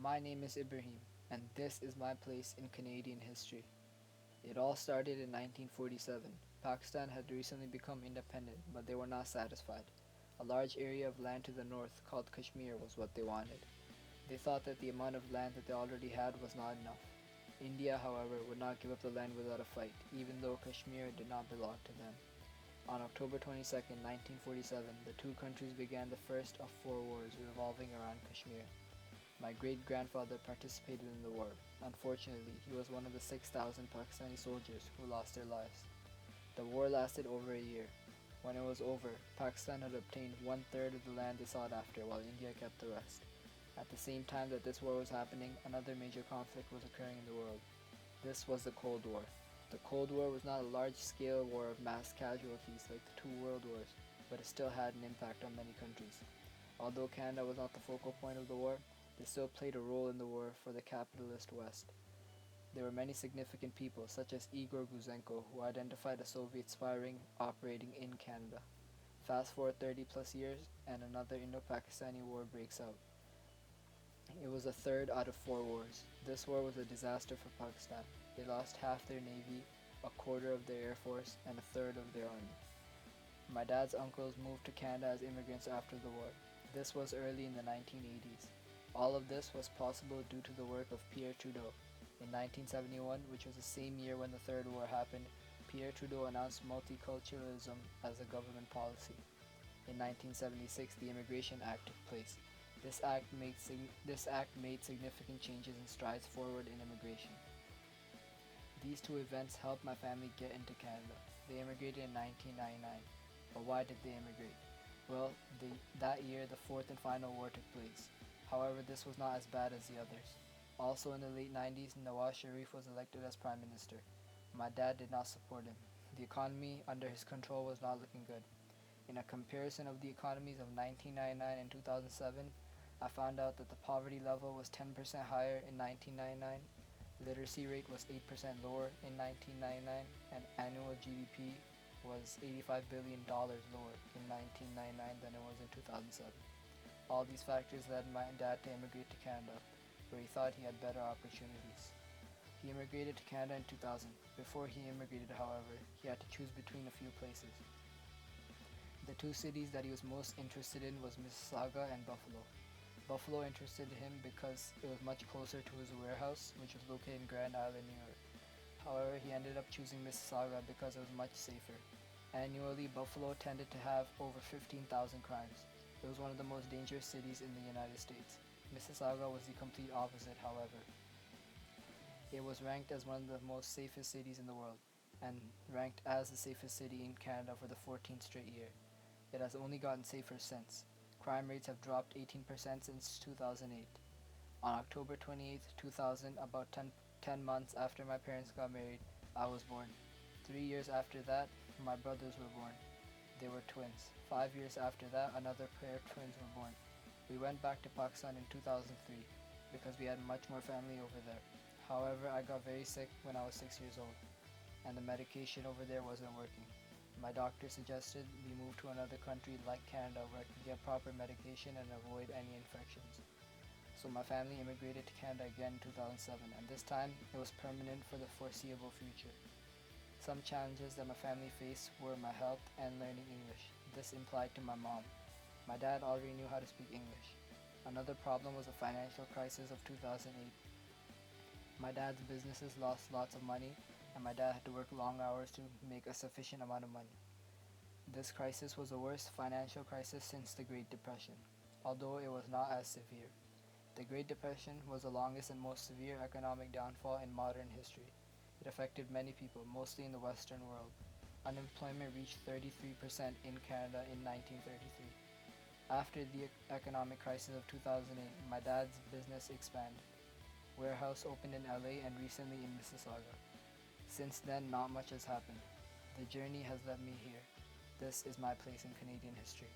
My name is Ibrahim, and this is my place in Canadian history. It all started in 1947. Pakistan had recently become independent, but they were not satisfied. A large area of land to the north, called Kashmir, was what they wanted. They thought that the amount of land that they already had was not enough. India, however, would not give up the land without a fight, even though Kashmir did not belong to them. On October 22, 1947, the two countries began the first of four wars revolving around Kashmir. My great grandfather participated in the war. Unfortunately, he was one of the 6,000 Pakistani soldiers who lost their lives. The war lasted over a year. When it was over, Pakistan had obtained one third of the land they sought after, while India kept the rest. At the same time that this war was happening, another major conflict was occurring in the world. This was the Cold War. The Cold War was not a large scale war of mass casualties like the two world wars, but it still had an impact on many countries. Although Canada was not the focal point of the war, they still played a role in the war for the capitalist West. There were many significant people, such as Igor Guzenko, who identified a Soviet spy ring operating in Canada. Fast forward 30 plus years, and another Indo Pakistani war breaks out. It was the third out of four wars. This war was a disaster for Pakistan. They lost half their navy, a quarter of their air force, and a third of their army. My dad's uncles moved to Canada as immigrants after the war. This was early in the 1980s. All of this was possible due to the work of Pierre Trudeau. In 1971, which was the same year when the Third War happened, Pierre Trudeau announced multiculturalism as a government policy. In 1976, the Immigration Act took place. This act made significant changes and strides forward in immigration. These two events helped my family get into Canada. They immigrated in 1999. But why did they immigrate? Well, that year the fourth and final war took place. However, this was not as bad as the others. Also in the late 90s, Nawaz Sharif was elected as Prime Minister. My dad did not support him. The economy under his control was not looking good. In a comparison of the economies of 1999 and 2007, I found out that the poverty level was 10% higher in 1999, literacy rate was 8% lower in 1999, and annual GDP was $85 billion lower in 1999 than it was in 2007. All these factors led my dad to immigrate to Canada, where he thought he had better opportunities. He immigrated to Canada in 2000. Before he immigrated, however, he had to choose between a few places. The two cities that he was most interested in was Mississauga and Buffalo. Buffalo interested him because it was much closer to his warehouse, which was located in Grand Island, New York. However, he ended up choosing Mississauga because it was much safer. Annually, Buffalo tended to have over 15,000 crimes. It was one of the most dangerous cities in the United States. Mississauga was the complete opposite, however. It was ranked as one of the most safest cities in the world, and ranked as the safest city in Canada for the 14th straight year. It has only gotten safer since. Crime rates have dropped 18% since 2008. On October 28, 2000, about 10 months after my parents got married, I was born. 3 years after that, my brothers were born. They were twins. 5 years after that, another pair of twins were born. We went back to Pakistan in 2003 because we had much more family over there. However, I got very sick when I was 6 years old, and the medication over there wasn't working. My doctor suggested we move to another country like Canada where I could get proper medication and avoid any infections. So my family immigrated to Canada again in 2007, and this time it was permanent for the foreseeable future. Some challenges that my family faced were my health and learning English. This implied to my mom. My dad already knew how to speak English. Another problem was the financial crisis of 2008. My dad's businesses lost lots of money, and my dad had to work long hours to make a sufficient amount of money. This crisis was the worst financial crisis since the Great Depression, although it was not as severe. The Great Depression was the longest and most severe economic downfall in modern history. It affected many people, mostly in the Western world. Unemployment reached 33% in Canada in 1933. After the economic crisis of 2008, my dad's business expanded. Warehouse opened in LA and recently in Mississauga. Since then, not much has happened. The journey has led me here. This is my place in Canadian history.